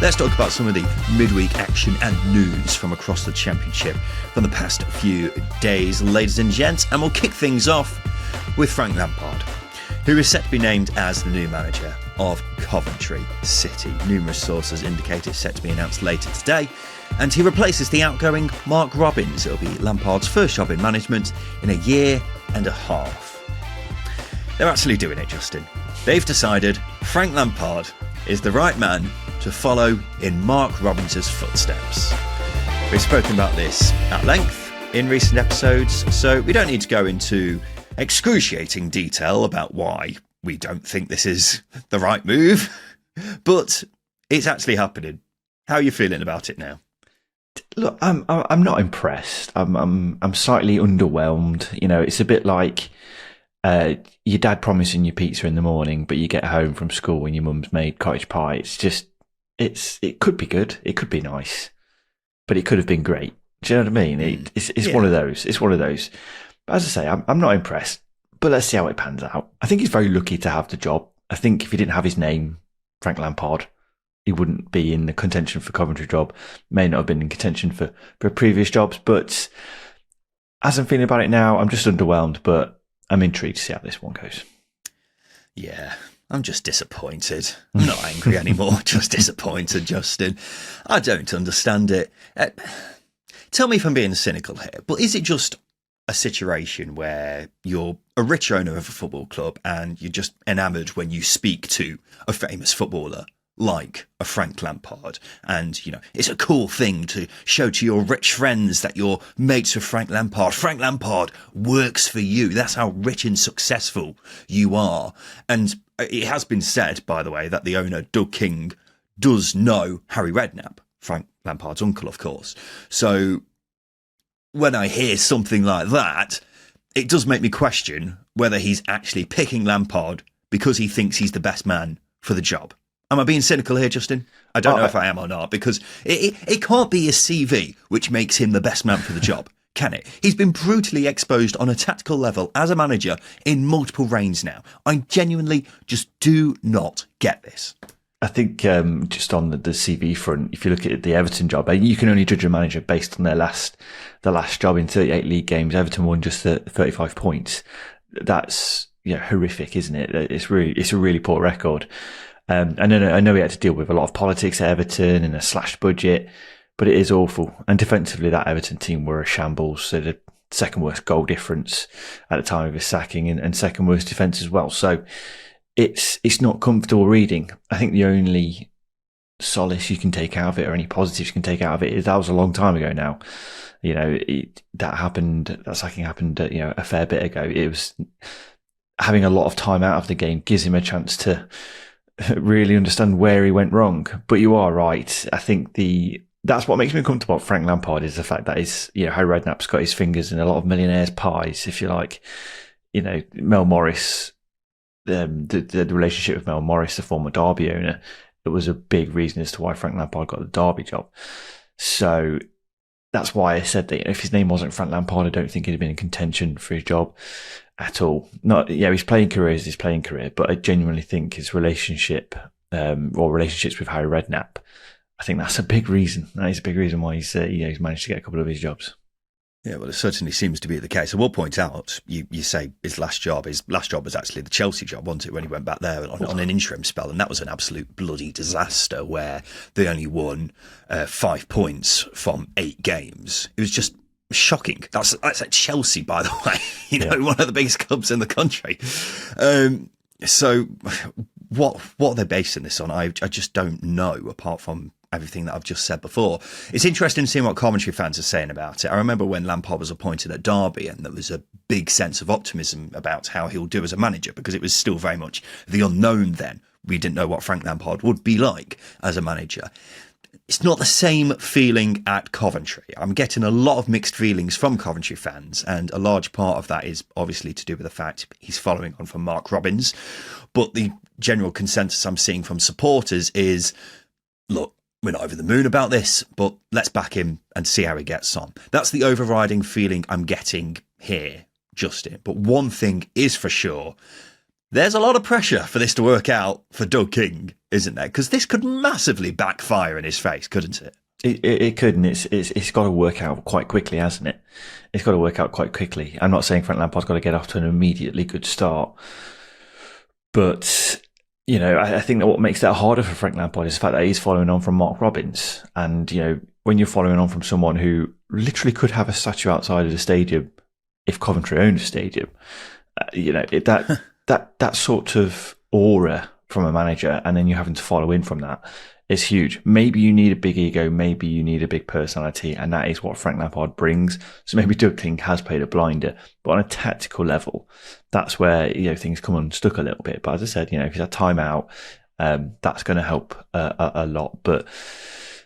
Let's talk about some of the midweek action and news from across the Championship from the past few days, ladies and gents. And we'll kick things off with Frank Lampard, who is set to be named as the new manager of Coventry City. Numerous sources indicate it's set to be announced later today. And he replaces the outgoing Mark Robins. It'll be Lampard's first job in management in a year and a half. They're actually doing it, Justin. They've decided Frank Lampard is the right man to follow in Mark Robins' footsteps. We've spoken about this at length in recent episodes, so we don't need to go into excruciating detail about why we don't think this is the right move, but it's actually happening. How are you feeling about it now? Look, I'm not impressed. I'm slightly underwhelmed. You know, it's a bit like your dad promising you pizza in the morning, but you get home from school and your mum's made cottage pie. It's just, it could be good, it could be nice, but it could have been great. Do you know what I mean? It's one of those. It's one of those. But as I say, I'm not impressed. But let's see how it pans out. I think he's very lucky to have the job. I think if he didn't have his name, Frank Lampard, he wouldn't be in the contention for Coventry job. May not have been in contention for previous jobs. But as I'm feeling about it now, I'm just underwhelmed. But I'm intrigued to see how this one goes. Yeah, I'm just disappointed. I'm not angry anymore, just disappointed, Justin. I don't understand it. Tell me if I'm being cynical here, but is it just a situation where you're a rich owner of a football club and you're just enamoured when you speak to a famous footballer like a Frank Lampard, and you know it's a cool thing to show to your rich friends that you're mates with Frank Lampard. Frank Lampard works for you. That's how rich and successful you are. And it has been said, by the way, that the owner, Doug King, does know Harry Redknapp, Frank Lampard's uncle, of course. So when I hear something like that, it does make me question whether he's actually picking Lampard because he thinks he's the best man for the job. Am I being cynical here, Justin? I don't know if I am or not, because it can't be his CV which makes him the best man for the job, can it? He's been brutally exposed on a tactical level as a manager in multiple reigns now. I genuinely just do not get this. I think just on the CV front, if you look at the Everton job, you can only judge a manager based on the last job in 38 league games. Everton won just 35 points. That's horrific, isn't it? It's a really poor record. I know he had to deal with a lot of politics at Everton and a slashed budget, but it is awful. And defensively, that Everton team were a shambles. So the second worst goal difference at the time of his sacking, and second worst defence as well. So it's not comfortable reading. I think the only solace you can take out of it, or any positives you can take out of it, is that was a long time ago now. You know, that sacking happened a fair bit ago. It was having a lot of time out of the game gives him a chance to really understand where he went wrong. But you are right. I think that's what makes me comfortable about Frank Lampard is the fact that Harry Redknapp's got his fingers in a lot of millionaires' pies, if you like. Mel Morris, the relationship with Mel Morris, the former Derby owner, it was a big reason as to why Frank Lampard got the Derby job. So that's why I said that if his name wasn't Frank Lampard, I don't think he'd have been in contention for his job at all. His playing career is his playing career, but I genuinely think his relationship or relationships with Harry Redknapp, I think that's a big reason. That is a big reason why he's managed to get a couple of his jobs. Yeah, well, it certainly seems to be the case. I will point out, you say his last job was actually the Chelsea job, wasn't it, when he went back there on an interim spell, and that was an absolute bloody disaster where they only won 5 points from 8 games. It was just shocking. That's at Chelsea, by the way, one of the biggest clubs in the country. So what are they basing this on? I just don't know, apart from everything that I've just said before. It's interesting seeing what Coventry fans are saying about it. I remember when Lampard was appointed at Derby, and there was a big sense of optimism about how he'll do as a manager, because it was still very much the unknown then. We didn't know what Frank Lampard would be like as a manager. It's not the same feeling at Coventry. I'm getting a lot of mixed feelings from Coventry fans, and a large part of that is obviously to do with the fact he's following on from Mark Robins. But the general consensus I'm seeing from supporters is, look, we're not over the moon about this, but let's back him and see how he gets on. That's the overriding feeling I'm getting here, Justin. But one thing is for sure, There's a lot of pressure for this to work out for Doug King, isn't there? Because this could massively backfire in his face, couldn't it? It could, and it's got to work out quite quickly, hasn't it? It's got to work out quite quickly. I'm not saying Frank Lampard's got to get off to an immediately good start, but I think that what makes that harder for Frank Lampard is the fact that he's following on from Mark Robins, and when you're following on from someone who literally could have a statue outside of the stadium if Coventry owned a stadium, that sort of aura from a manager, and then you having to follow in from that. It's huge. Maybe you need a big ego, maybe you need a big personality, and that is what Frank Lampard brings. So maybe Doug King has played a blinder, but on a tactical level, that's where things come unstuck a little bit. But as I said, if he's had time out, that's going to help a lot. But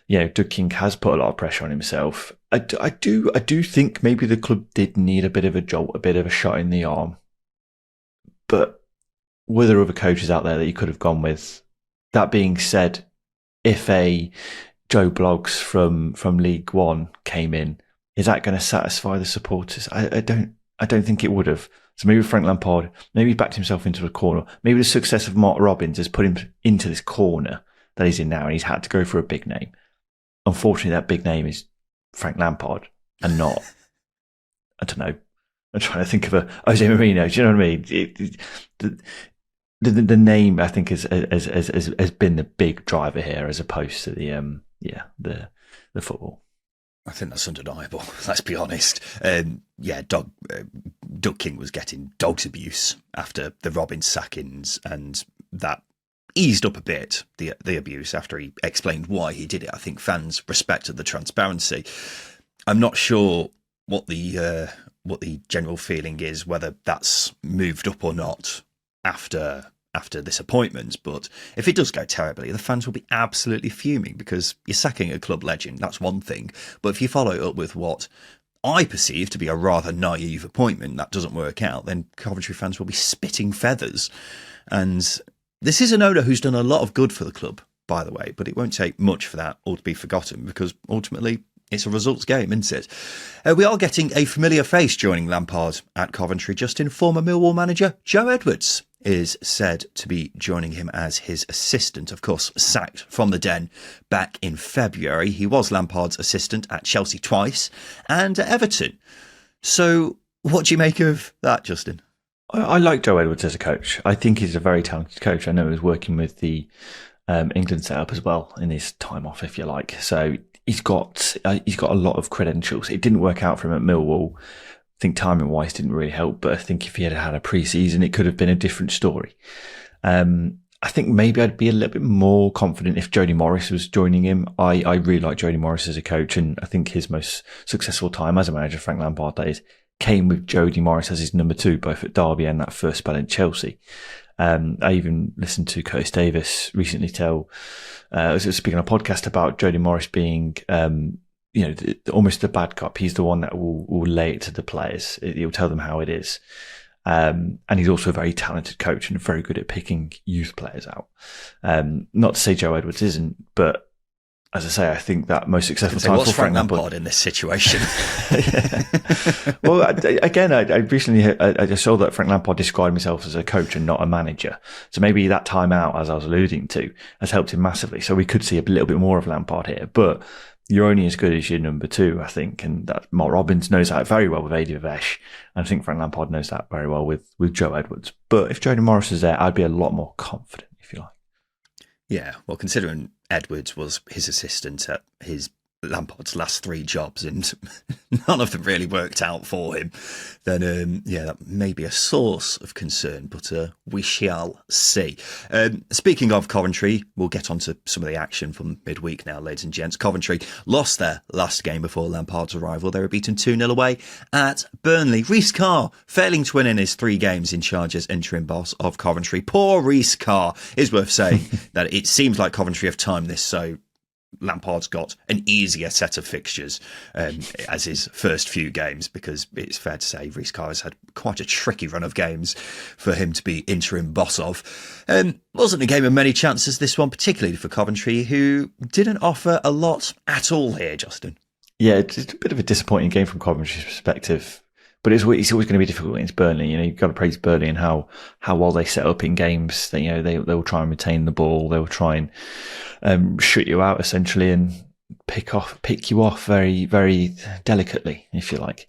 Doug King has put a lot of pressure on himself. I do think maybe the club did need a bit of a jolt, a bit of a shot in the arm. But were there other coaches out there that you could have gone with? That being said, if a Joe Bloggs from League One came in, is that going to satisfy the supporters? I don't think it would have. So maybe Frank Lampard, maybe he backed himself into a corner. Maybe the success of Mark Robins has put him into this corner that he's in now, and he's had to go for a big name. Unfortunately, that big name is Frank Lampard and not, I don't know, I'm trying to think of a Jose Mourinho. Do you know what I mean? The name, I think, has been the big driver here, as opposed to the football. I think that's undeniable. Let's be honest. Doug King was getting dog's abuse after the Robin sackings, and that eased up a bit, the abuse, after he explained why he did it. I think fans respected the transparency. I'm not sure what the general feeling is, whether that's moved up or not after this appointment, but if it does go terribly, the fans will be absolutely fuming, because you're sacking a club legend, that's one thing, but if you follow it up with what I perceive to be a rather naive appointment that doesn't work out, then Coventry fans will be spitting feathers. And this is an owner who's done a lot of good for the club, by the way, but it won't take much for that all to be forgotten, because ultimately it's a results game, isn't it? We are getting a familiar face joining Lampard at Coventry. Justin, former Millwall manager Joe Edwards is said to be joining him as his assistant. Of course, sacked from the Den back in February. He was Lampard's assistant at Chelsea twice and at Everton. So what do you make of that, Justin? I like Joe Edwards as a coach. I think he's a very talented coach. I know he was working with the England setup as well in his time off, if you like. So he's got a lot of credentials. It didn't work out for him at Millwall. I think timing wise didn't really help, but I think if he had had a pre-season, it could have been a different story. I think maybe I'd be a little bit more confident if Jody Morris was joining him. I really like Jody Morris as a coach, and I think his most successful time as a manager, Frank Lampard, that is, came with Jody Morris as his number two, both at Derby and that first spell in Chelsea. I even listened to Curtis Davis recently I was speaking on a podcast about Jody Morris being, almost the bad cop. He's the one that will lay it to the players. He'll tell them how it is. And he's also a very talented coach and very good at picking youth players out. Not to say Joe Edwards isn't, but as I say, I think that most successful time for Frank Lampard in this situation. Well, again, I recently I saw that Frank Lampard described himself as a coach and not a manager. So maybe that time out, as I was alluding to, has helped him massively. So we could see a little bit more of Lampard here. But you're only as good as your number two, I think. And that Mark Robins knows that very well with Adi Vivesh. And I think Frank Lampard knows that very well with Joe Edwards. But if Jody Morris is there, I'd be a lot more confident, if you like. Yeah, well, considering Edwards was his assistant at his Lampard's last three jobs and none of them really worked out for him, then that may be a source of concern, but we shall see. Speaking of Coventry, we'll get on to some of the action from midweek now, ladies and gents. Coventry lost their last game before Lampard's arrival. They were beaten 2-0 away at Burnley. Rhys Carr failing to win in his 3 games in charge as interim boss of Coventry. Poor Rhys Carr. Is worth saying that it seems like Coventry have timed this so Lampard's got an easier set of fixtures as his first few games, because it's fair to say Rhys Carr has had quite a tricky run of games for him to be interim boss of. Wasn't a game of many chances, this one, particularly for Coventry, who didn't offer a lot at all here, Justin. Yeah, it's a bit of a disappointing game from Coventry's perspective. But it's always going to be difficult against Burnley. You've got to praise Burnley and how well they set up in games. That they will try and retain the ball. They will try and shoot you out essentially and pick you off very, very delicately, if you like.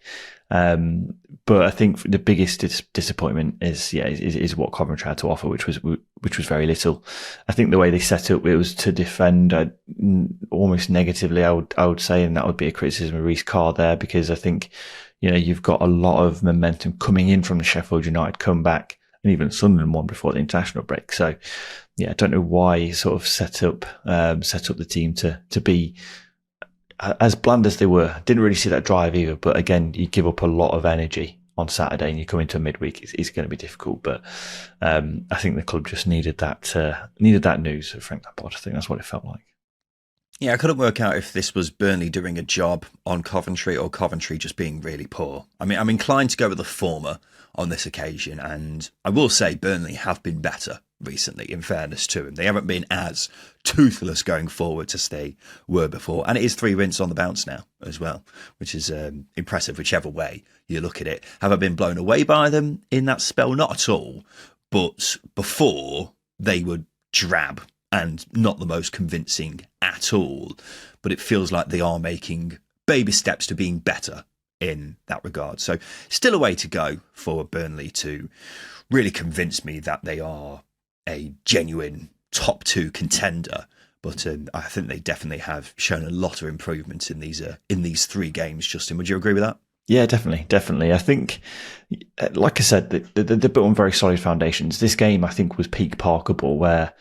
But I think the biggest disappointment is what Coventry had to offer, which was very little. I think the way they set up, it was to defend almost negatively. I would say, and that would be a criticism of Reece Carr there, because I think you've got a lot of momentum coming in from the Sheffield United comeback, and even Sunderland one before the international break. So yeah, I don't know why he sort of set up the team to be as bland as they were. Didn't really see that drive either. But again, you give up a lot of energy on Saturday and you come into a midweek. It's going to be difficult. But I think the club just needed that news of Frank Lampard. I think that's what it felt like. Yeah, I couldn't work out if this was Burnley doing a job on Coventry or Coventry just being really poor. I mean, I'm inclined to go with the former on this occasion, and I will say Burnley have been better recently, in fairness to them. They haven't been as toothless going forward as they were before, and it is 3 wins on the bounce now as well, which is impressive whichever way you look at it. Have I been blown away by them in that spell? Not at all, but before they were drab and not the most convincing at all. But it feels like they are making baby steps to being better in that regard. So still a way to go for Burnley to really convince me that they are a genuine top 2 contender. But I think they definitely have shown a lot of improvements in these 3 games. Justin, would you agree with that? Yeah, definitely. I think, like I said, they're built on very solid foundations. This game, I think, was peak Parker-ball, where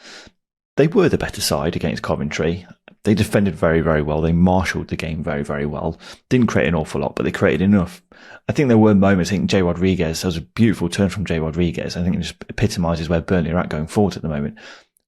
they were the better side against Coventry. They defended very, very well. They marshalled the game very, very well. Didn't create an awful lot, but they created enough. I think there were moments, I think Jay Rodriguez, there was a beautiful turn from Jay Rodriguez. I think it just epitomises where Burnley are at going forward at the moment.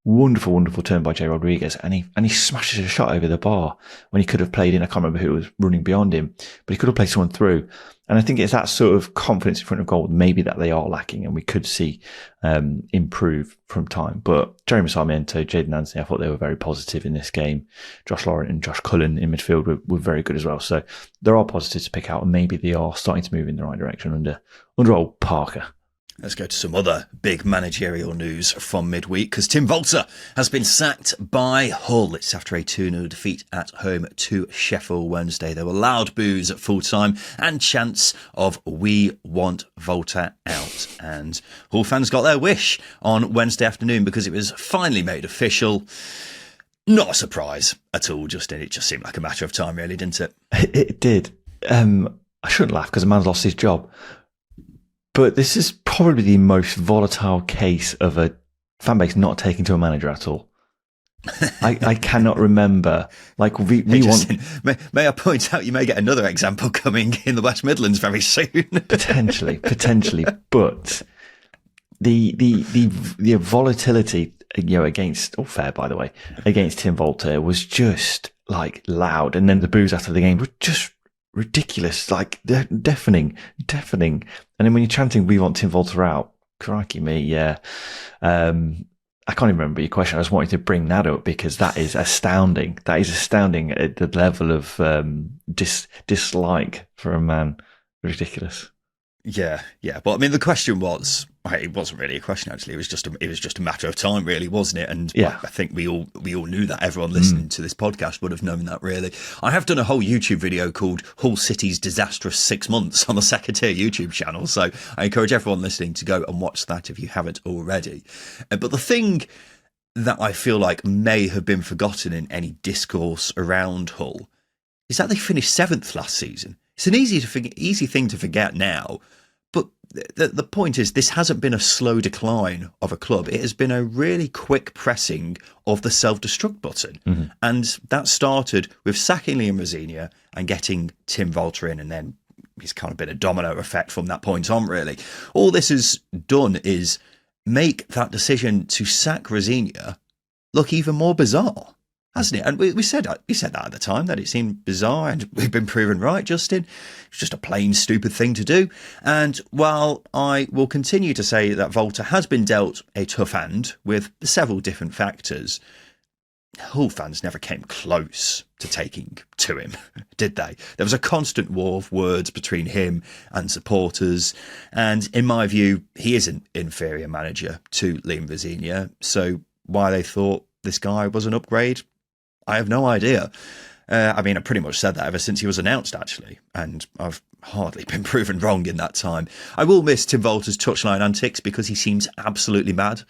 Wonderful, wonderful turn by Jay Rodriguez. And he smashes a shot over the bar when he could have played in. I can't remember who was running beyond him, but he could have played someone through. And I think it's that sort of confidence in front of goal maybe that they are lacking, and we could see improve from time. But Jeremy Sarmiento, Jadon Anthony, I thought they were very positive in this game. Josh Laurent and Josh Cullen in midfield were very good as well. So there are positives to pick out, and maybe they are starting to move in the right direction under old Parker. Let's go to some other big managerial news from midweek, because Tim Walter has been sacked by Hull. It's after a 2-0 defeat at home to Sheffield Wednesday. There were loud boos at full time and chants of "We want Walter out." And Hull fans got their wish on Wednesday afternoon because it was finally made official. Not a surprise at all, Justin. It just seemed like a matter of time, really, didn't it? It did. I shouldn't laugh because a man's lost his job. But this is probably the most volatile case of a fan base not taking to a manager at all. I cannot remember. Like may I point out, you may get another example coming in the West Midlands very soon. potentially. But the volatility, against, all fair by the way, against Tim Walter was just like loud, and then the boos after the game were just ridiculous, like deafening. And then when you're chanting "We want Tim Walter out," crikey me, yeah. I can't even remember your question. I just wanted to bring that up because that is astounding. That is astounding at the level of dislike for a man. Ridiculous. Yeah. But I mean, the question was, it wasn't really a question actually. It was just a matter of time, really, wasn't it? And yeah, I think we all knew that. Everyone listening to this podcast would have known that, really. I have done a whole YouTube video called "Hull City's Disastrous 6 Months" on the Second Tier YouTube channel, so I encourage everyone listening to go and watch that if you haven't already. But the thing that I feel like may have been forgotten in any discourse around Hull is that they finished 7th last season. It's an easy thing to forget now, but the point is this hasn't been a slow decline of a club. It has been a really quick pressing of the self-destruct button. Mm-hmm. And that started with sacking Liam Rosenior and getting Tim Walter in, and then it's kind of been a domino effect from that point on, really. All this has done is make that decision to sack Rosenior look even more bizarre, hasn't it? And we said that at the time, that it seemed bizarre, and we've been proven right, Justin. It's just a plain stupid thing to do. And while I will continue to say that Walter has been dealt a tough hand with several different factors, Hull fans never came close to taking to him, did they? There was a constant war of words between him and supporters. And in my view, he is an inferior manager to Liam Vizzina. So why they thought this guy was an upgrade, I have no idea. I mean, I pretty much said that ever since he was announced, actually, and I've hardly been proven wrong in that time. I will miss Tim Volter's touchline antics because he seems absolutely mad,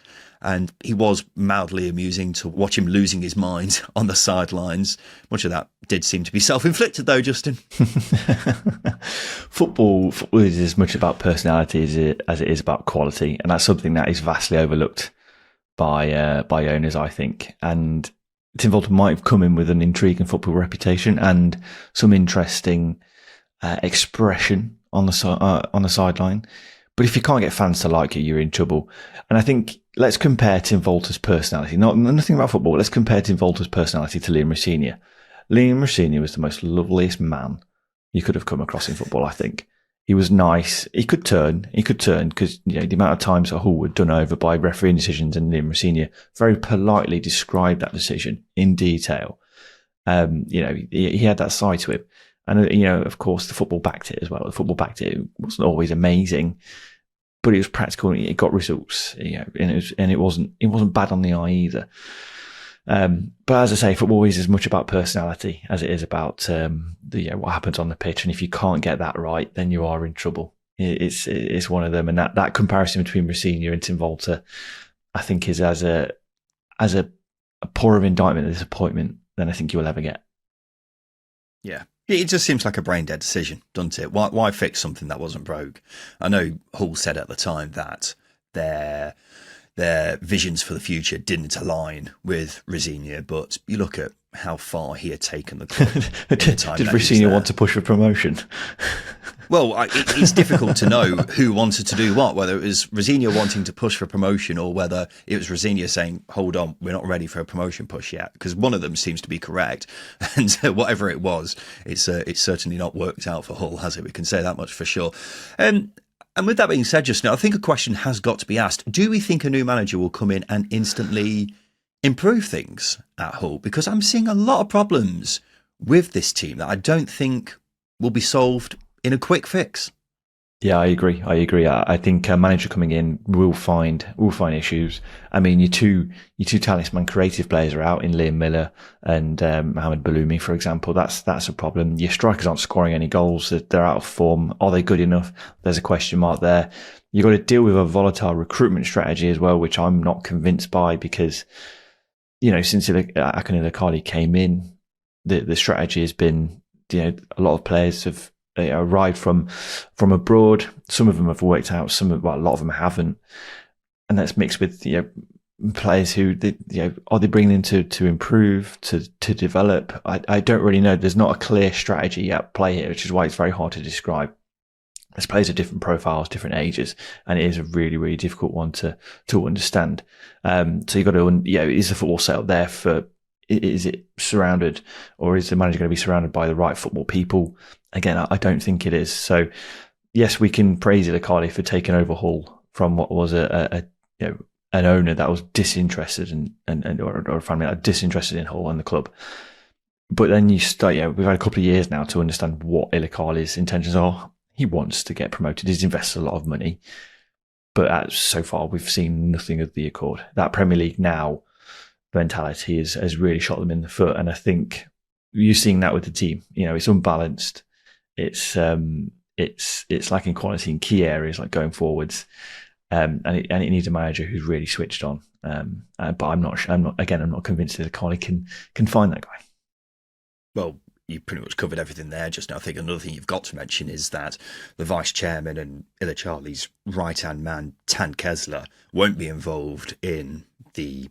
and he was mildly amusing to watch him losing his mind on the sidelines. Much of that did seem to be self-inflicted, though, Justin. Football is as much about personality as it is about quality, and that's something that is vastly overlooked by owners, I think. And Tim Volter might have come in with an intriguing football reputation and some interesting expression on the sideline, but if you can't get fans to like you, you're in trouble. And I think let's compare Tim Volter's personality. Nothing about football. Let's compare Tim Volter's personality to Liam Vizzina. Liam Vizzina was the most loveliest man you could have come across in football. I think he was nice. He could turn because the amount of times that Hull were done over by refereeing decisions, and Liam Vizzina very politely described that decision in detail. He had that side to him. And, of course, the football backed it as well. The football backed it. It wasn't always amazing, but it was practical. It got results, and it wasn't bad on the eye either. But as I say, football is as much about personality as it is about what happens on the pitch. And if you can't get that right, then you are in trouble. It's one of them. And that comparison between Vizzina and Tim Volter, I think, is as a poor of indictment and disappointment than I think you will ever get. Yeah. It just seems like a brain-dead decision, doesn't it? Why fix something that wasn't broke? I know Hull said at the time that their visions for the future didn't align with Vizzina, but you look at how far he had taken the club. Did Vizzina want to push for promotion? Well, it's difficult to know who wanted to do what, whether it was Vizzina wanting to push for promotion or whether it was Vizzina saying, hold on, we're not ready for a promotion push yet, because one of them seems to be correct. And whatever it was, it's certainly not worked out for Hull, has it? We can say that much for sure. And with that being said, just now, I think a question has got to be asked. Do we think a new manager will come in and instantly improve things at Hull? Because I'm seeing a lot of problems with this team that I don't think will be solved in a quick fix. Yeah, I agree. I think a manager coming in will find issues. I mean, your two talisman creative players are out in Liam Miller and Mohamed Baloumi, for example. That's a problem. Your strikers aren't scoring any goals. They're out of form. Are they good enough? There's a question mark there. You've got to deal with a volatile recruitment strategy as well, which I'm not convinced by, because since Akane Ilakali came in, the strategy has been a lot of players have arrived from abroad. Some of them have worked out. A lot of them haven't, and that's mixed with players who are they bringing in to improve, to develop. I don't really know. There's not a clear strategy at play here, which is why it's very hard to describe. There's players of different profiles, different ages, and it is a really, really difficult one to understand. So you've got to, is the football set up there for? Is it surrounded, or is the manager going to be surrounded by the right football people? Again, I don't think it is. So, yes, we can praise Ilakali for taking over Hull from what was an owner that was disinterested or a family that was disinterested in Hull and the club. But then you start. We've had a couple of years now to understand what Ilakali's intentions are. He wants to get promoted. He's invested a lot of money, but so far we've seen nothing of the accord. That Premier League now mentality has really shot them in the foot, and I think you're seeing that with the team. It's unbalanced. It's lacking quality in key areas like going forwards, and it needs a manager who's really switched on. But I'm not convinced that Ilakali can find that guy. Well, you pretty much covered everything there just now. I think another thing you've got to mention is that the vice chairman and Ilakali's right-hand man, Tan Kesler, won't be involved in the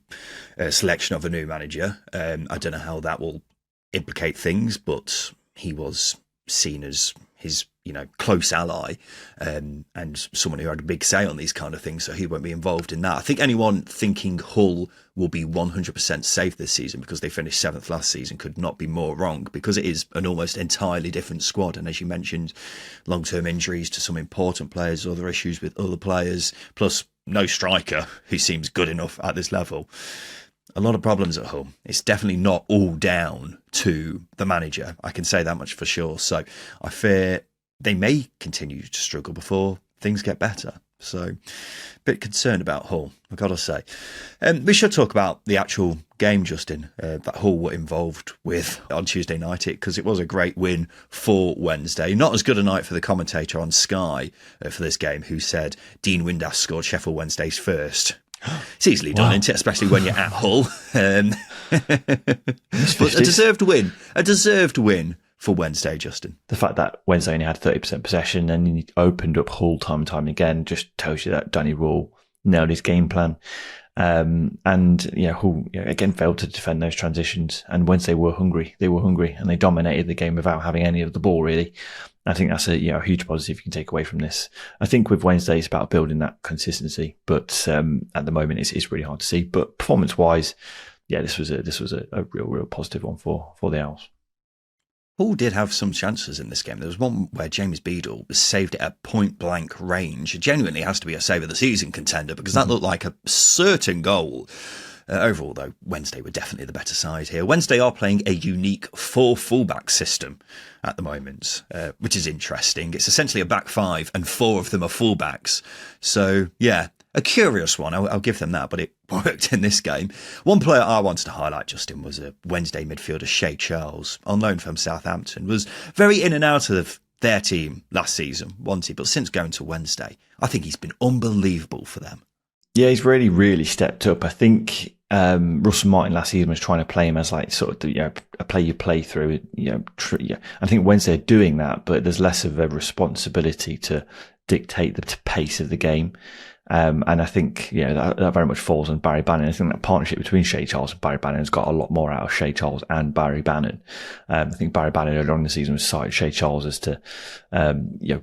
selection of a new manager. I don't know how that will implicate things, but he was seen as his close ally and someone who had a big say on these kind of things, so he won't be involved in that. I think anyone thinking Hull will be 100% safe this season because they finished 7th last season could not be more wrong, because it is an almost entirely different squad, and as you mentioned, long-term injuries to some important players, other issues with other players, plus no striker who seems good enough at this level. A lot of problems at home. It's definitely not all down to the manager. I can say that much for sure. So I fear they may continue to struggle before things get better. So a bit concerned about Hull, I've got to say. We should talk about the actual game, Justin, that Hull were involved with on Tuesday night, because it was a great win for Wednesday. Not as good a night for the commentator on Sky for this game, who said Dean Windass scored Sheffield Wednesday's first. It's easily done, isn't it? Especially when you're at Hull. But a deserved win. A deserved win for Wednesday, Justin. The fact that Wednesday only had 30% possession and he opened up Hull time and time again just tells you that Danny Rule nailed his game plan. And Hull again failed to defend those transitions. And Wednesday were hungry. They were hungry and they dominated the game without having any of the ball, really. I think that's a huge positive you can take away from this. I think with Wednesday it's about building that consistency, but at the moment it's really hard to see. But performance wise, this was a real positive one for the Owls. Hull did have some chances in this game. There was one where James Beadle was saved at point blank range. It genuinely has to be a save of the season contender, because that looked like a certain goal. Overall, though, Wednesday were definitely the better side here. Wednesday are playing a unique 4 fullback system at the moment, which is interesting. It's essentially a back 5 and 4 of them are fullbacks. So, yeah, a curious one. I'll give them that, but it worked in this game. One player I wanted to highlight, Justin, was a Wednesday midfielder, Shay Charles, on loan from Southampton. Was very in and out of their team last season, but since going to Wednesday, I think he's been unbelievable for them. Yeah, he's really, really stepped up. I think Russell Martin last season was trying to play him as like sort of a play you play through. I think Wednesday are doing that, but there's less of a responsibility to dictate the pace of the game. And I think that very much falls on Barry Bannon. I think that partnership between Shay Charles and Barry Bannon has got a lot more out of Shay Charles and Barry Bannon. I think Barry Bannon earlier on in the season was cited Shay Charles as to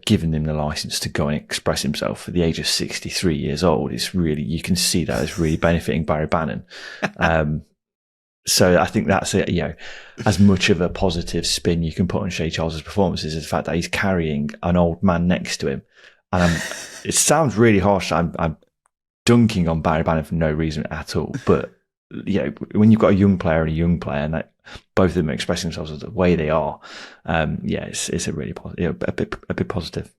giving him the license to go and express himself at the age of 63 years old. It's really, you can see that as really benefiting Barry Bannon. So I think that's as much of a positive spin you can put on Shay Charles' performances is the fact that he's carrying an old man next to him. And it sounds really harsh. I'm dunking on Barry Bannon for no reason at all. But when you've got a young player and that both of them are expressing themselves as the way they are, it's a really a bit positive.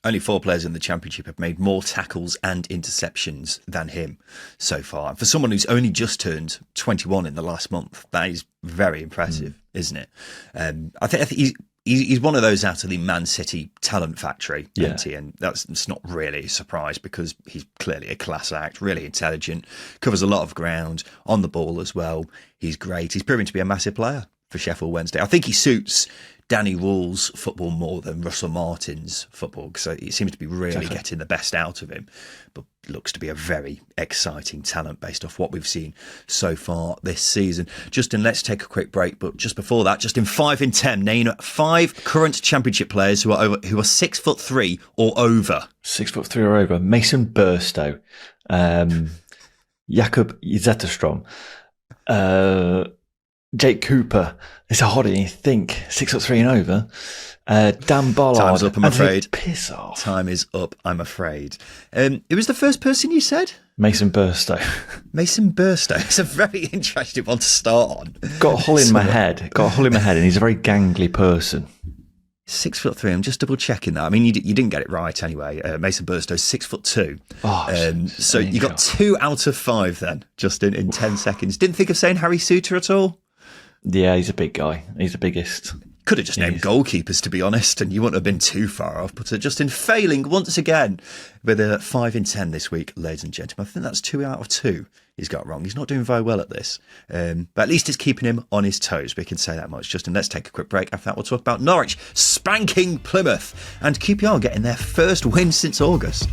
Only 4 players in the Championship have made more tackles and interceptions than him so far. And for someone who's only just turned 21 in the last month, that is very impressive, isn't it? I think he's one of those out of the Man City talent factory, isn't he? And it's not really a surprise, because he's clearly a class act, really intelligent, covers a lot of ground, on the ball as well. He's great. He's proving to be a massive player for Sheffield Wednesday. I think he suits Danny Rule's football more than Russell Martin's football, because he seems to be really getting the best out of him, but looks to be a very exciting talent based off what we've seen so far this season. Justin, let's take a quick break, but just before that, just in 5 in 10, name 5 current Championship players who are 6'3" or over. 6'3" or over. Mason Burstow, Jakob Zetterstrom, Jake Cooper. It's a hottie, you think. 6'3" and over. Dan Bollard. Time's up, I'm afraid. Piss off. Time is up, I'm afraid. It was the first person you said? Mason Burstow. Mason Burstow. It's a very interesting one to start on. Got a hole in my head, and he's a very gangly person. 6'3". I'm just double checking that. I mean, you didn't get it right anyway. Mason Burstow's 6'2". So you got 2 out of 5 then, Justin, in 10 seconds. Didn't think of saying Harry Suter at all? Yeah, he's a big guy. He's the biggest. Could have just named goalkeepers, to be honest, and you wouldn't have been too far off. But Justin failing once again with a 5 in 10 this week, ladies and gentlemen. I think that's 2 out of 2 he's got wrong. He's not doing very well at this. But at least it's keeping him on his toes. We can say that much. Justin, let's take a quick break. After that, we'll talk about Norwich spanking Plymouth and QPR getting their first win since August.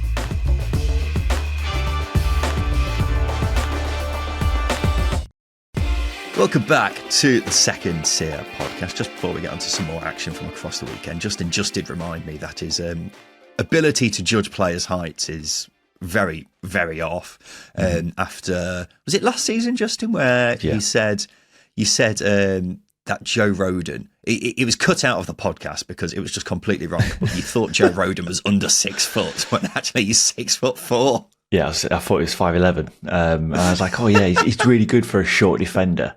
Welcome back to the Second Tier podcast. Just before we get onto some more action from across the weekend, Justin just did remind me that his ability to judge players' heights is very, very off. After, was it last season, Justin, where you said that Joe Rodon, it was cut out of the podcast because it was just completely wrong. But you thought Joe Rodon was under 6 foot when actually he's 6'4". Yeah, I thought he was 5'11". And I was like, oh yeah, he's really good for a short defender.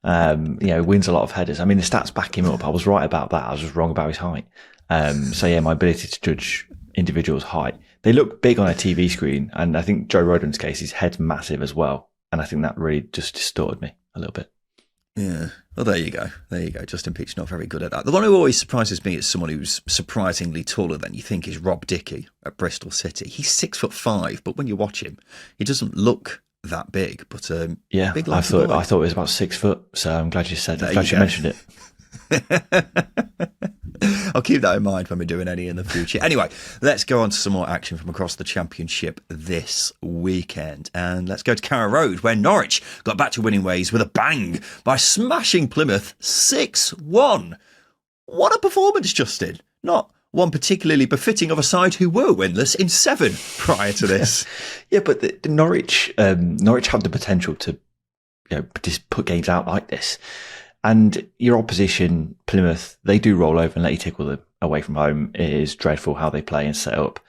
Wins a lot of headers. I mean, the stats back him up. I was right about that. I was just wrong about his height. So yeah, my ability to judge individuals' height. They look big on a TV screen, and I think Joe Rodon's case, his head's massive as well. And I think that really just distorted me a little bit. Yeah. Well, there you go. Justin Peach not very good at that. The one who always surprises me is someone who's surprisingly taller than you think is Rob Dickie at Bristol City. He's 6'5", but when you watch him, he doesn't look that big. But yeah, big I thought it was about 6 foot. So I'm glad you said that. Glad you mentioned it. I'll keep that in mind when we're doing any in the future. Anyway, let's go on to some more action from across the Championship this weekend. And let's go to Carrow Road, where Norwich got back to winning ways with a bang by smashing Plymouth 6-1. What a performance, Justin. Not one particularly befitting of a side who were winless in 7 prior to this. Yeah, but the Norwich had the potential to just put games out like this. And your opposition, Plymouth, they do roll over and let you tickle them away from home. It is dreadful how they play and set up.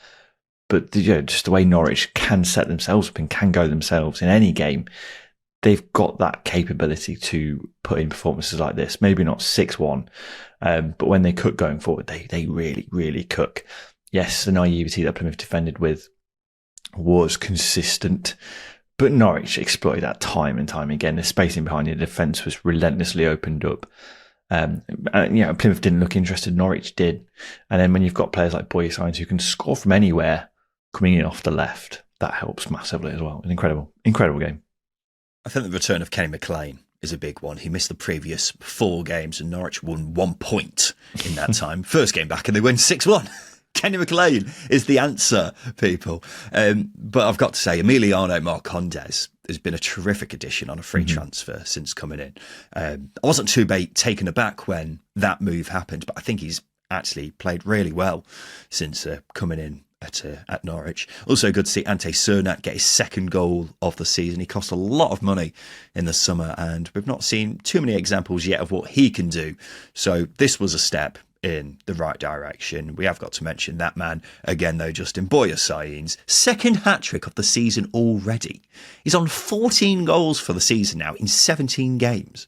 But just the way Norwich can set themselves up and can go themselves in any game, they've got that capability to put in performances like this. Maybe not 6-1, but when they cook going forward, they really, really cook. Yes, the naivety that Plymouth defended with was consistent. But Norwich exploited that time and time again. The spacing behind the defence was relentlessly opened up. Plymouth didn't look interested. Norwich did. And then when you've got players like Boye Signs who can score from anywhere coming in off the left, that helps massively as well. An incredible game. I think the return of Kenny McLean is a big one. He missed the previous 4 games and Norwich won 1 point in that time. First game back and they win 6-1. Kenny McLean is the answer, people. But I've got to say, Emiliano Marcondes has been a terrific addition on a free transfer since coming in. I wasn't too taken aback when that move happened, but I think he's actually played really well since coming in at Norwich. Also good to see Ante Cernak get his 2nd goal of the season. He cost a lot of money in the summer, and we've not seen too many examples yet of what he can do. So this was a step in the right direction. We have got to mention that man again, though, Justin Boye Signs, 2nd hat-trick of the season already. He's on 14 goals for the season now in 17 games.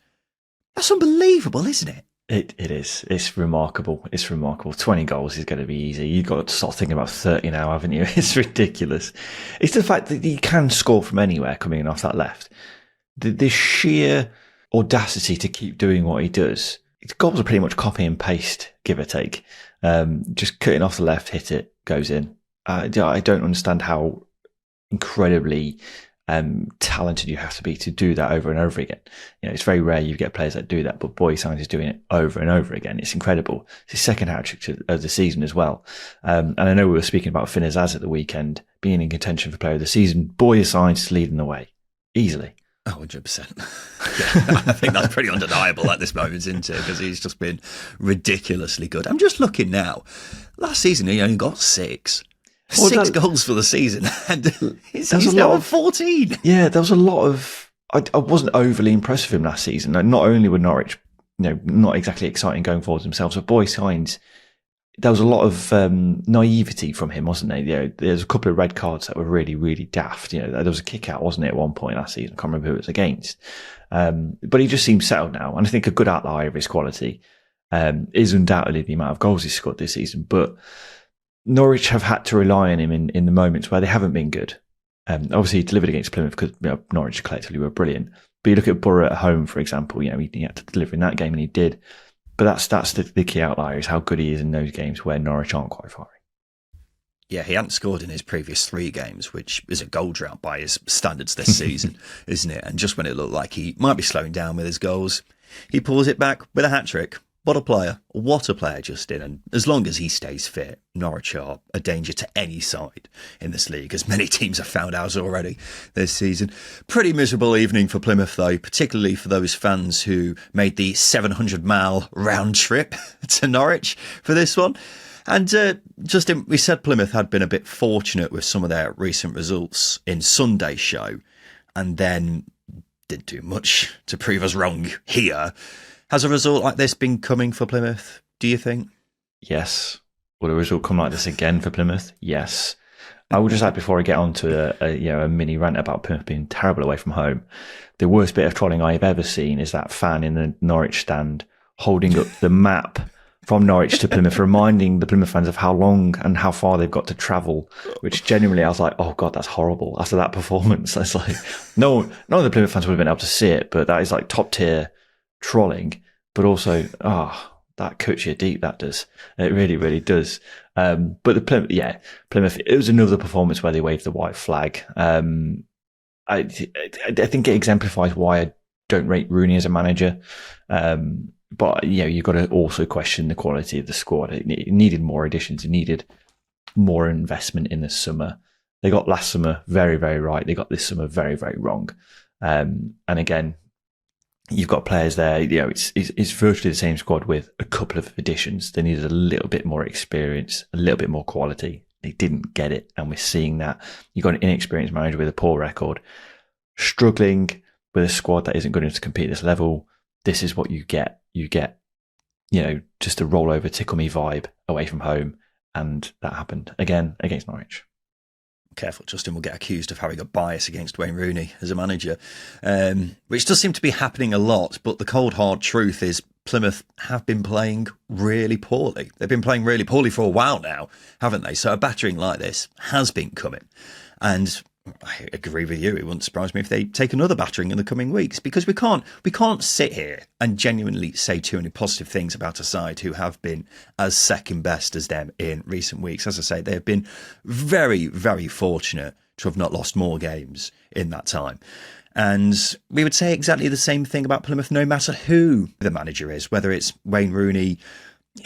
That's unbelievable, isn't it? It is. It's remarkable. 20 goals is going to be easy. You've got to start thinking about 30 now, haven't you? It's ridiculous. It's the fact that he can score from anywhere coming in off that left. The sheer audacity to keep doing what he does. His goals are pretty much copy and paste, give or take. Just cutting off the left, hit it, goes in. I don't understand how incredibly talented you have to be to do that over and over again. It's very rare you get players that do that, but Boye Signs is doing it over and over again. It's incredible. It's his 2nd hat-trick of the season as well. And I know we were speaking about Finn Azaz at the weekend being in contention for player of the season. Boye Signs is leading the way easily. 100%. Yeah, I think that's pretty undeniable at this moment, isn't it? Because he's just been ridiculously good. I'm just looking now. Last season, he only got 6. Well, 6 goals for the season. And he's now on 14. Yeah, there was a lot of... I wasn't overly impressed with him last season. Not only were Norwich, not exactly exciting going forward themselves, but Boye Signs, there was a lot of naivety from him, wasn't there? There's a couple of red cards that were really, really daft. There was a kick out, wasn't it, at one point last season? I can't remember who it was against. But he just seems settled now. And I think a good outlier of his quality is undoubtedly the amount of goals he's scored this season. But Norwich have had to rely on him in the moments where they haven't been good. Obviously, he delivered against Plymouth because Norwich collectively were brilliant. But you look at Borough at home, for example, he had to deliver in that game, and he did. But that's the key outlier, is how good he is in those games where Norwich aren't quite firing. Yeah, he hadn't scored in his previous 3 games, which is a goal drought by his standards this season, isn't it? And just when it looked like he might be slowing down with his goals, he pulls it back with a hat-trick. What a player, Justin. And as long as he stays fit, Norwich are a danger to any side in this league, as many teams have found ours already this season. Pretty miserable evening for Plymouth, though, particularly for those fans who made the 700-mile round trip to Norwich for this one. And Justin, we said Plymouth had been a bit fortunate with some of their recent results in Sunday's show, and then didn't do much to prove us wrong here. Has a result like this been coming for Plymouth, do you think? Yes. Will a result come like this again for Plymouth? Yes. I will just add before I get on to a mini rant about Plymouth being terrible away from home. The worst bit of trolling I've ever seen is that fan in the Norwich stand holding up the map from Norwich to Plymouth, reminding the Plymouth fans of how long and how far they've got to travel, which genuinely I was like, oh God, that's horrible. After that performance, that's like, none of the Plymouth fans would have been able to see it, but that is like top tier trolling, but also, that cuts you deep, that does. It really, really does. But the Plymouth, it was another performance where they waved the white flag. I think it exemplifies why I don't rate Rooney as a manager. But you've got to also question the quality of the squad. It needed more additions. It needed more investment in the summer. They got last summer very, very right. They got this summer very, very wrong. And again, you've got players there. It's virtually the same squad with a couple of additions. They needed a little bit more experience, a little bit more quality. They didn't get it, and we're seeing that. You've got an inexperienced manager with a poor record, struggling with a squad that isn't good enough to compete at this level. This is what you get. You get, just a rollover, tickle me vibe away from home. And that happened again against Norwich. Careful, Justin will get accused of having a bias against Wayne Rooney as a manager, which does seem to be happening a lot. But the cold, hard truth is Plymouth have been playing really poorly. They've been playing really poorly for a while now, haven't they? So a battering like this has been coming. And I agree with you. It wouldn't surprise me if they take another battering in the coming weeks, because we can't sit here and genuinely say too many positive things about a side who have been as second best as them in recent weeks. As I say, they have been very, very fortunate to have not lost more games in that time. And we would say exactly the same thing about Plymouth, no matter who the manager is, whether it's Wayne Rooney,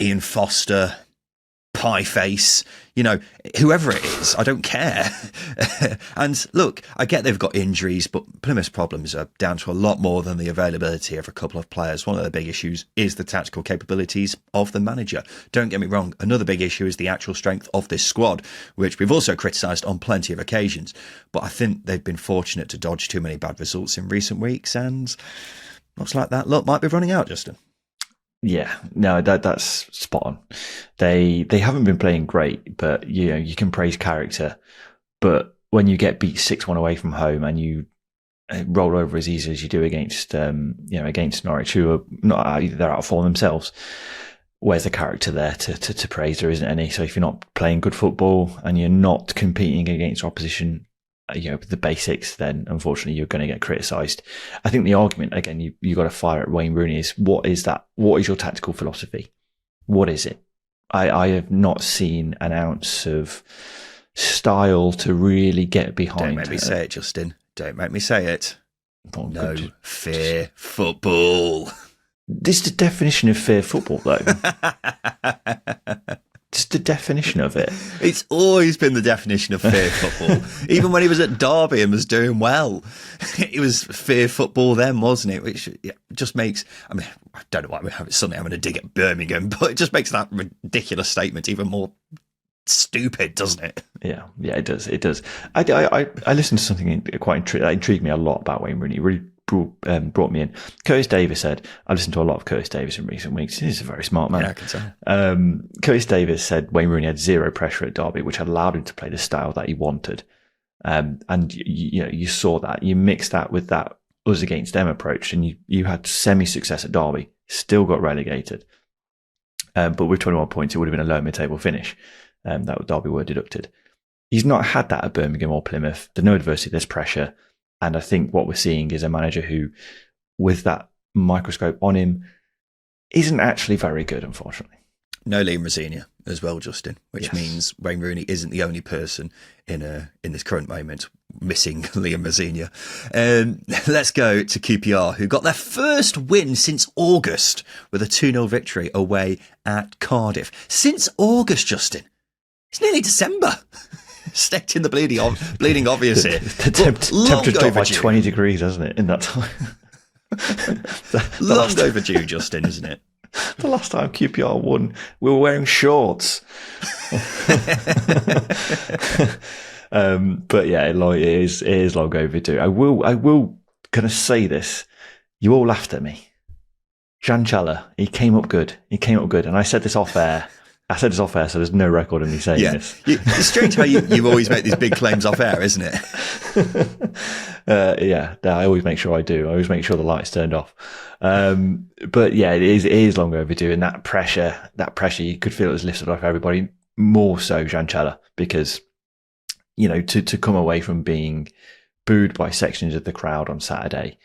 Ian Foster, Pie Face, whoever it is, I don't care. And look, I get they've got injuries, but Plymouth's problems are down to a lot more than the availability of a couple of players. One of the big issues is the tactical capabilities of the manager. Don't get me wrong, another big issue is the actual strength of this squad, which we've also criticised on plenty of occasions. But I think they've been fortunate to dodge too many bad results in recent weeks, and looks like that luck might be running out, Justin. Yeah, no, that's spot on. They haven't been playing great, but you can praise character. But when you get beat 6-1 away from home and you roll over as easy as you do against Norwich, who are not they're out of form themselves, where's the character there to praise? There isn't any. So if you're not playing good football and you're not competing against opposition, the basics, then unfortunately you're going to get criticised. I think the argument, again, you got to fire at Wayne Rooney, is what is that? What is your tactical philosophy? What is it? I have not seen an ounce of style to really get behind. Don't make me say it, Justin. Don't make me say it. Oh, no fear football. This is the definition of fear football, though. It's the definition of it. It's always been the definition of fear football. Even when he was at Derby and was doing well, it was fear football then, wasn't it? Which just makes, I don't know why suddenly I'm going to dig at Birmingham, but it just makes that ridiculous statement even more stupid, doesn't it? Yeah, it does. It does. I listened to something that intrigued me a lot about Wayne Rooney. It really brought me in. Curtis Davis said, I listened to a lot of Curtis Davis in recent weeks. He's a very smart man. Yeah, I can tell. Curtis Davis said Wayne Rooney had zero pressure at Derby, which allowed him to play the style that he wanted. And you saw that. You mixed that with that us against them approach, and you had semi-success at Derby. Still got relegated. But with 21 points, it would have been a low mid-table finish. That Derby were deducted. He's not had that at Birmingham or Plymouth. There's no adversity, there's pressure. And I think what we're seeing is a manager who, with that microscope on him, isn't actually very good, unfortunately. No Liam Rosenior as well, Justin, which means Wayne Rooney isn't the only person in this current moment missing Liam Rosenior. Let's go to QPR, who got their first win since August with a 2-0 victory away at Cardiff. Since August, Justin. It's nearly December. Stacked in the bleeding obvious here. The temperature's dropped by 20 degrees, hasn't it, in that time? Long overdue, Justin, isn't it? The last time QPR won, we were wearing shorts. But yeah, it is long overdue. I will kind of say this. You all laughed at me. Jan Challa, he came up good. And I said this off air. I said this off air, so there's no record of me saying this. It's strange how you always make these big claims off air, isn't it? I always make sure I do. I always make sure the light's turned off. But yeah, it is long overdue, and that pressure, you could feel it was lifted off everybody, more so Gianchella, because, you know, to come away from being booed by sections of the crowd on Saturday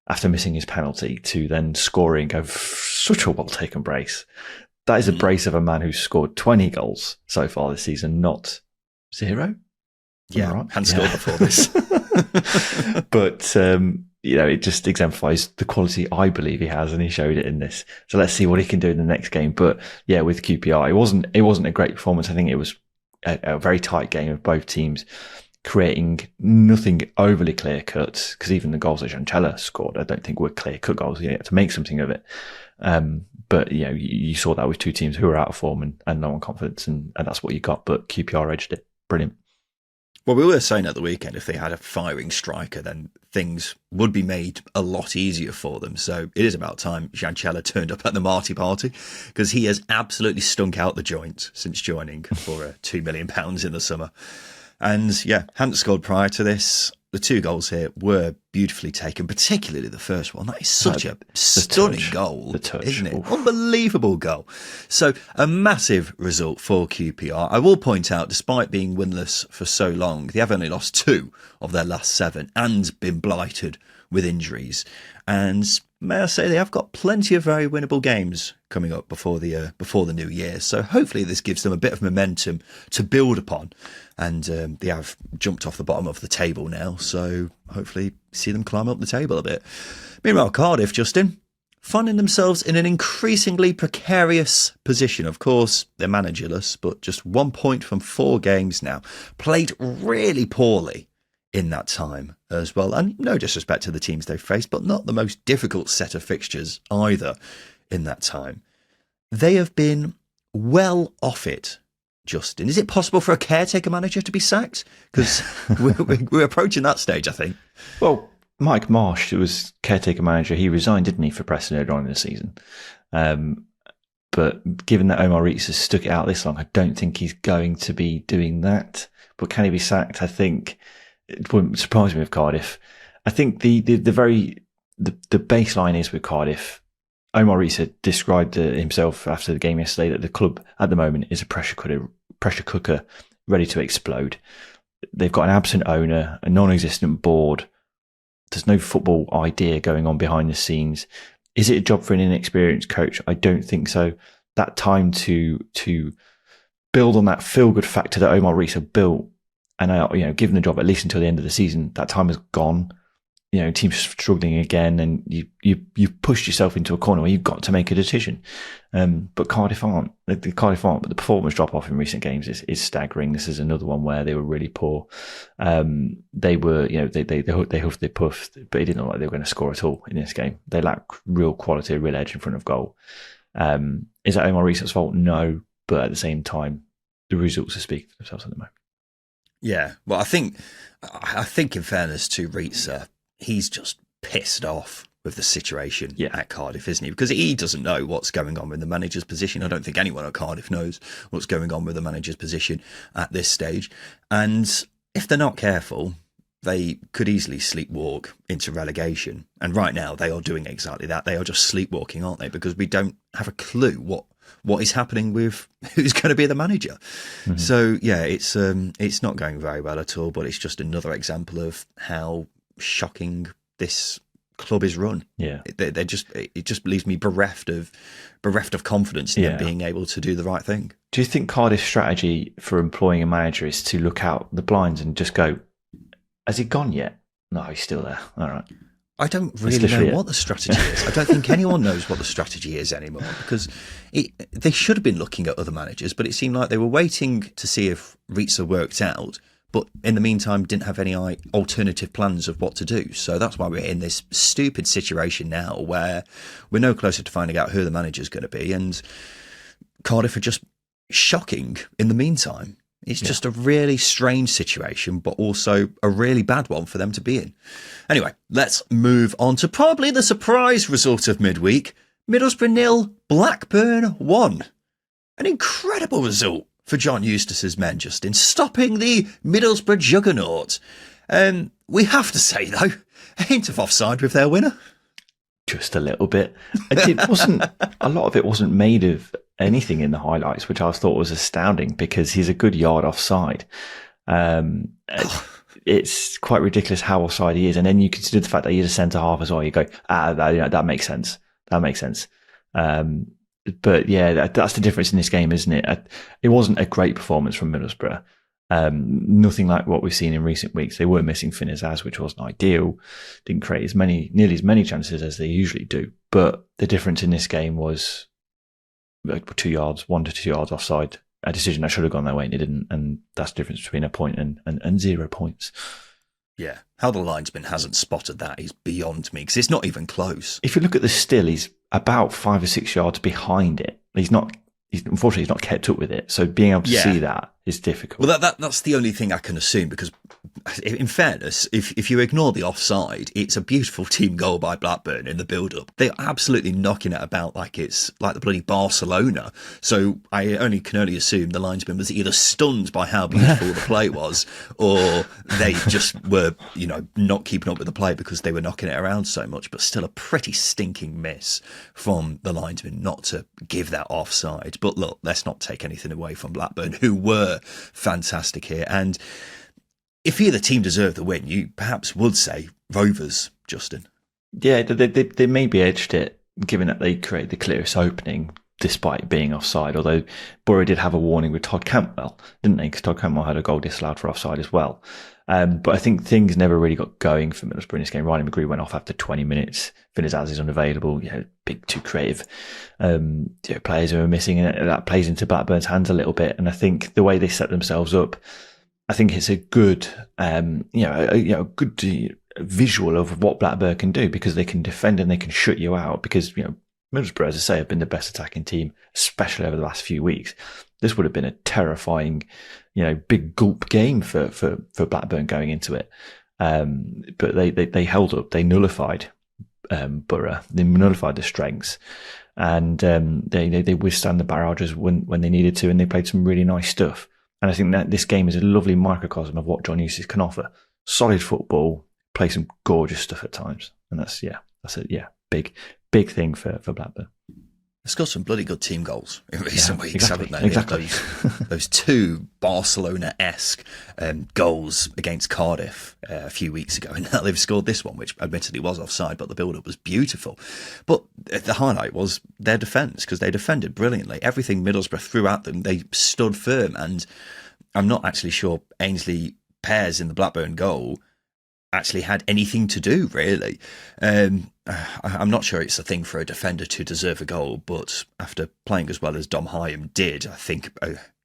after missing his penalty to then scoring such a well-taken brace. That is a brace of a man who's scored 20 goals so far this season, not 0. Yeah, right? Hadn't scored before this. But, you know, it just exemplifies the quality I believe he has, and he showed it in this. So let's see what he can do in the next game. But yeah, with QPR, it wasn't a great performance. I think it was a very tight game of both teams creating nothing overly clear cut, because even the goals that Gianchella scored, I don't think were clear cut goals. You had to make something of it. But you know, you saw that with two teams who were out of form and low on confidence, and that's what you got. But QPR edged it. Brilliant. Well, we were saying at the weekend, if they had a firing striker, then things would be made a lot easier for them. So it is about time Gianchella turned up at the Marty party, because he has absolutely stunk out the joint since joining for £2 million in the summer. And yeah, hadn't scored prior to this. The 2 goals here were beautifully taken, particularly the first one. That is such a stunning goal, isn't it? Oof. Unbelievable goal. So a massive result for QPR. I will point out, despite being winless for so long, they have only lost 2 of their last 7 and been blighted with injuries. And may I say, they have got plenty of very winnable games coming up before the new year. So hopefully this gives them a bit of momentum to build upon. And they have jumped off the bottom of the table now. So hopefully see them climb up the table a bit. Meanwhile, Cardiff, Justin, finding themselves in an increasingly precarious position. Of course, they're managerless, but just 1 point from 4 games now. Played really poorly in that time as well. And no disrespect to the teams they've faced, but not the most difficult set of fixtures either in that time. They have been well off it, Justin. Is it possible for a caretaker manager to be sacked? Because we're approaching that stage, I think. Well, Mike Marsh, who was caretaker manager, he resigned, didn't he, for Preston earlier on in the season. But given that Omar Rees has stuck it out this long, I don't think he's going to be doing that. But can he be sacked? I think it wouldn't surprise me with Cardiff. I think the baseline is with Cardiff. Omar Rees had described himself after the game yesterday that the club at the moment is a pressure cooker ready to explode. They've got an absent owner, a non-existent board. There's no football idea going on behind the scenes. Is it a job for an inexperienced coach? I don't think so. That time to build on that feel-good factor that Omar Rees had built, and given the job at least until the end of the season, that time has gone. You know, teams struggling again, and you pushed yourself into a corner where you've got to make a decision. But Cardiff aren't. But the performance drop off in recent games is staggering. This is another one where they were really poor. They were, they huffed, they puffed, but it didn't look like they were going to score at all in this game. They lack real quality, real edge in front of goal. Is that Omar Rees' fault? No, but at the same time, the results are speaking for themselves at the moment. Yeah, well, I think in fairness to Rees, he's just pissed off with the situation at Cardiff, isn't he? Because he doesn't know what's going on with the manager's position. I don't think anyone at Cardiff knows what's going on with the manager's position at this stage. And if they're not careful, they could easily sleepwalk into relegation. And right now they are doing exactly that. They are just sleepwalking, aren't they? Because we don't have a clue what is happening with who's going to be the manager. Mm-hmm. So yeah, it's not going very well at all, but it's just another example of how shocking this club is run. Yeah, it just leaves me bereft of confidence in them being able to do the right thing. Do you think Cardiff's strategy for employing a manager is to look out the blinds and just go, has he gone yet? No, he's still there. All right. I don't really know what the strategy is. I don't think anyone knows what the strategy is anymore, because they should have been looking at other managers, but it seemed like they were waiting to see if Reitzer worked out, but in the meantime didn't have any alternative plans of what to do. So that's why we're in this stupid situation now where we're no closer to finding out who the manager's going to be, and Cardiff are just shocking in the meantime. It's just a really strange situation, but also a really bad one for them to be in. Anyway, let's move on to probably the surprise result of midweek. Middlesbrough 0, Blackburn 1. An incredible result for John Eustace's men, Justin, stopping the Middlesbrough juggernaut. We have to say, though, a hint of offside with their winner. Just a little bit. It wasn't. A lot of it wasn't made of anything in the highlights, which I thought was astounding because he's a good yard offside. It's quite ridiculous how offside he is, and then you consider the fact that he's a centre half as well. You go, that makes sense. That makes sense. But yeah, that's the difference in this game, isn't it? It wasn't a great performance from Middlesbrough. Nothing like what we've seen in recent weeks. They were missing Finn Azaz, which wasn't ideal. Didn't create nearly as many chances as they usually do. But the difference in this game was 1 to 2 yards offside. A decision that should have gone their way and it didn't. And that's the difference between a point and 0 points. Yeah. How the linesman hasn't spotted that is beyond me, because it's not even close. If you look at the still, he's about 5 or 6 yards behind it. Unfortunately, he's not kept up with it. So being able to see that is difficult. Well, that's the only thing I can assume, because in fairness, if you ignore the offside, it's a beautiful team goal by Blackburn in the build-up. They're absolutely knocking it about like it's like the bloody Barcelona. So I can only assume the linesman was either stunned by how beautiful the play was, or they just were, not keeping up with the play because they were knocking it around so much. But still a pretty stinking miss from the linesman not to give that offside. But look, let's not take anything away from Blackburn, who were fantastic here. And if either team deserved the win, you perhaps would say Rovers, Justin. Yeah, they maybe edged it, given that they created the clearest opening despite being offside. Although Borough did have a warning with Todd Cantwell, didn't they? Because Todd Cantwell had a goal disallowed for offside as well. But I think things never really got going for Middlesbrough in this game. Riley McGree went off after 20 minutes. Finn Azaz is unavailable. Big, too creative players who are missing, and that plays into Blackburn's hands a little bit. And I think the way they set themselves up, I think it's a good, good visual of what Blackburn can do, because they can defend and they can shut you out. Because Middlesbrough, as I say, have been the best attacking team, especially over the last few weeks. This would have been a terrifying, big gulp game for Blackburn going into it. But they held up. They nullified Borough. They nullified the strengths, and they withstand the barrages when they needed to, and they played some really nice stuff. And I think that this game is a lovely microcosm of what John Eustace can offer. Solid football, play some gorgeous stuff at times, and that's a big thing for Blackburn. It's got some bloody good team goals in recent weeks, exactly, haven't they? Exactly. Those two Barcelona-esque goals against Cardiff a few weeks ago, and now they've scored this one, which admittedly was offside, but the build-up was beautiful. But the highlight was their defence, because they defended brilliantly. Everything Middlesbrough threw at them, they stood firm, and I'm not actually sure Ainsley Pears in the Blackburn goal actually had anything to do, really. I'm not sure it's a thing for a defender to deserve a goal, but after playing as well as Dom Hyam did, I think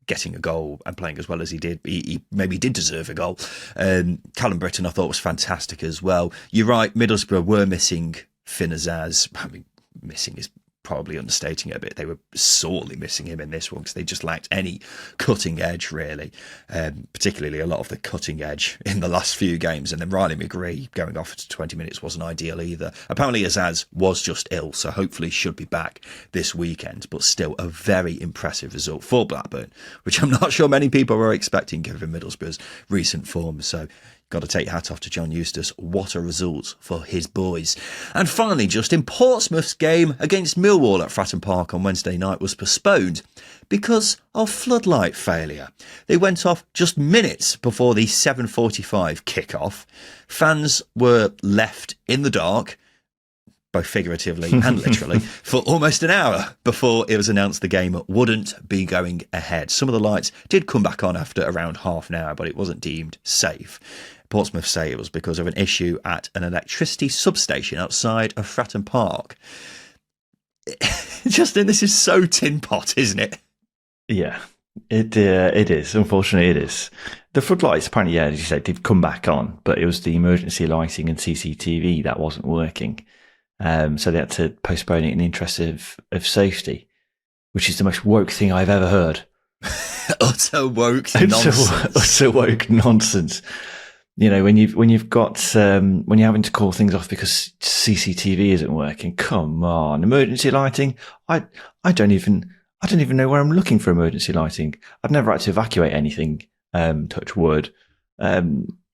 getting a goal and playing as well as he did, he maybe did deserve a goal. Callum Britton I thought was fantastic as well. You're right, Middlesbrough were missing Finn Azaz. I mean, missing is probably understating it a bit. They were sorely missing him in this one because they just lacked any cutting edge, really. Particularly a lot of the cutting edge in the last few games. And then Riley McGree going off for 20 minutes wasn't ideal either. Apparently Azaz was just ill, so hopefully should be back this weekend. But still a very impressive result for Blackburn, which I'm not sure many people were expecting given Middlesbrough's recent form. So got to take hat off to John Eustace. What a result for his boys. And finally, Justin, Portsmouth's game against Millwall at Fratton Park on Wednesday night was postponed because of floodlight failure. They went off just minutes before the 7:45 kick-off. Fans were left in the dark, both figuratively and literally, for almost an hour before it was announced the game wouldn't be going ahead. Some of the lights did come back on after around half an hour, but it wasn't deemed safe. Portsmouth say it was because of an issue at an electricity substation outside of Fratton Park. Justin, this is so tin pot, isn't it? Yeah, it is. Unfortunately, it is. The floodlights, apparently, as you said, did come back on, but it was the emergency lighting and CCTV that wasn't working. So they had to postpone it in the interest of safety, which is the most woke thing I've ever heard. Utter woke nonsense. Utter woke nonsense. When you've got when you're having to call things off because CCTV isn't working. Come on, emergency lighting. I don't even I don't even know where I'm looking for emergency lighting. I've never had to evacuate anything, touch wood.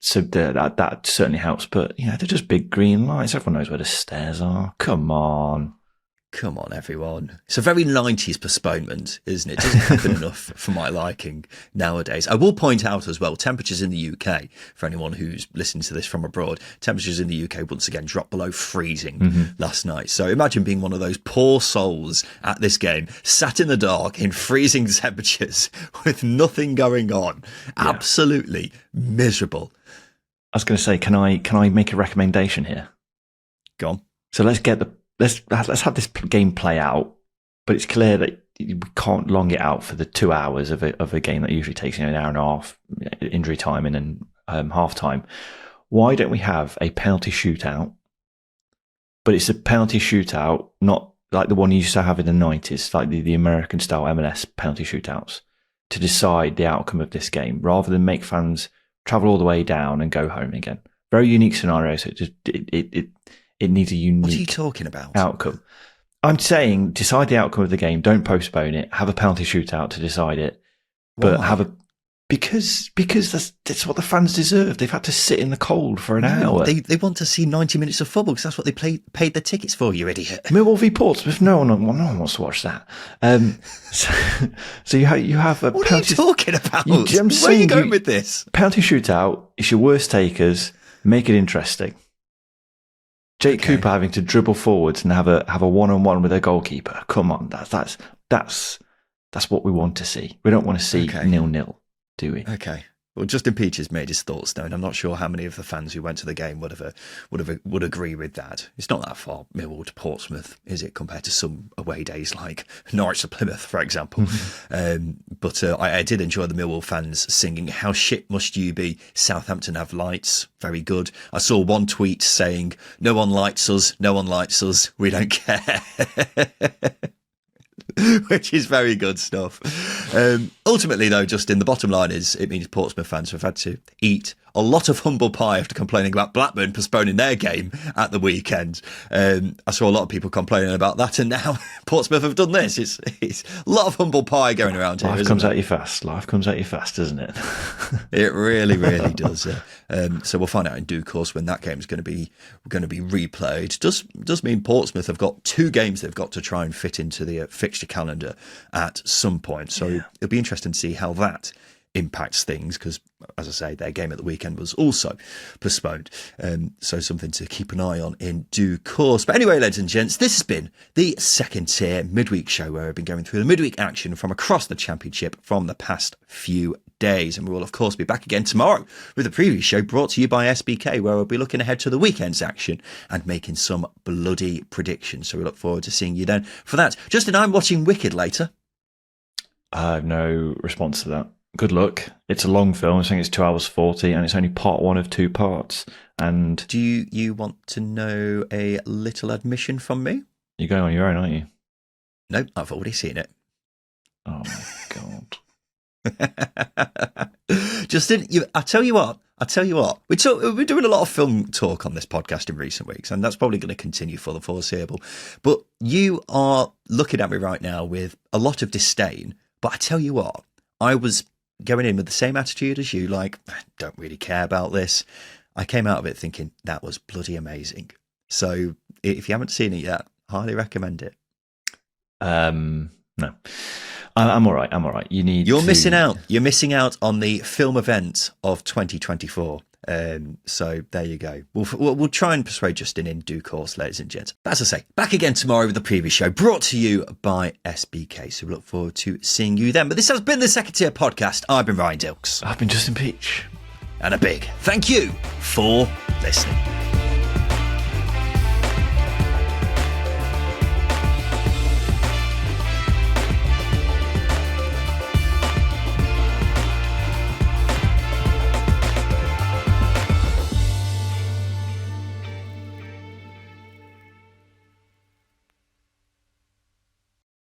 So that certainly helps. But, they're just big green lights. Everyone knows where the stairs are. Come on. Come on, everyone. It's a very 90s postponement, isn't it? It doesn't happen enough for my liking nowadays. I will point out as well, temperatures in the UK, for anyone who's listening to this from abroad, temperatures in the UK once again dropped below freezing last night. So imagine being one of those poor souls at this game, sat in the dark in freezing temperatures with nothing going on. Yeah. Absolutely miserable. I was going to say, can I make a recommendation here? Go on. So let's have this game play out, but it's clear that we can't long it out for the 2 hours of a game that usually takes an hour and a half, injury time and then half time. Why don't we have a penalty shootout? But it's a penalty shootout, not like the one you used to have in the 90s, like the American style M&S penalty shootouts, to decide the outcome of this game, rather than make fans travel all the way down and go home again. Very unique scenario. So it needs a unique What are you talking about? Outcome. I'm saying decide the outcome of the game. Don't postpone it. Have a penalty shootout to decide it. But Why? Because that's what the fans deserve. They've had to sit in the cold for an hour. They want to see 90 minutes of football because that's what they paid their tickets for, you idiot. Millwall v Portsmouth. No one wants to watch that. So you have a what penalty. What are you talking about? Where are you going with this? Penalty shootout. It's your worst takers. Make it interesting. Jake Cooper having to dribble forwards and have a 1-on-1 with a goalkeeper. Come on, that's what we want to see. We don't want to see 0-0, do we? Okay. Well, Justin Peach has made his thoughts known. I'm not sure how many of the fans who went to the game would agree with that. It's not that far, Millwall to Portsmouth, is it, compared to some away days like Norwich to Plymouth, for example. But I did enjoy the Millwall fans singing, "How shit must you be? Southampton have lights." Very good. I saw one tweet saying, "No one lights us. No one lights us. We don't care." Which is very good stuff. Ultimately, though, Justin, the bottom line is it means Portsmouth fans have had to eat a lot of humble pie after complaining about Blackburn postponing their game at the weekend. I saw a lot of people complaining about that, and now Portsmouth have done this. It's a lot of humble pie going around here. Life comes at you fast. Life comes at you fast, doesn't it? It really, really does. So we'll find out in due course when that game is going to be replayed. Does mean Portsmouth have got 2 games they've got to try and fit into the fixture calendar at some point. So it'll be interesting to see how that impacts things, because, as I say, their game at the weekend was also postponed. So something to keep an eye on in due course. But anyway, ladies and gents, this has been the second tier midweek show where I've been going through the midweek action from across the Championship from the past few days. And we will, of course, be back again tomorrow with a preview show brought to you by SBK, where we'll be looking ahead to the weekend's action and making some bloody predictions. So we look forward to seeing you then for that. Justin, I'm watching Wicked later. I have no response to that. Good luck. It's a long film. I think it's 2 hours 40, and it's only part 1 of 2 parts. And do you want to know a little admission from me? You're going on your own, aren't you? No, I've already seen it. Oh my god. Justin, I tell you what. We're doing a lot of film talk on this podcast in recent weeks, and that's probably going to continue for the foreseeable. But you are looking at me right now with a lot of disdain. But I tell you what, I was going in with the same attitude as you, like, I don't really care about this. I came out of it thinking that was bloody amazing. So if you haven't seen it yet, highly recommend it. No. I'm all right. You're missing out. You're missing out on the film event of 2024. So there you go. We'll try and persuade Justin in due course, ladies and gents. But as I say, back again tomorrow with the preview show brought to you by SBK. So we look forward to seeing you then. But this has been the Second Tier Podcast. I've been Ryan Dilks. I've been Justin Peach. And a big thank you for listening.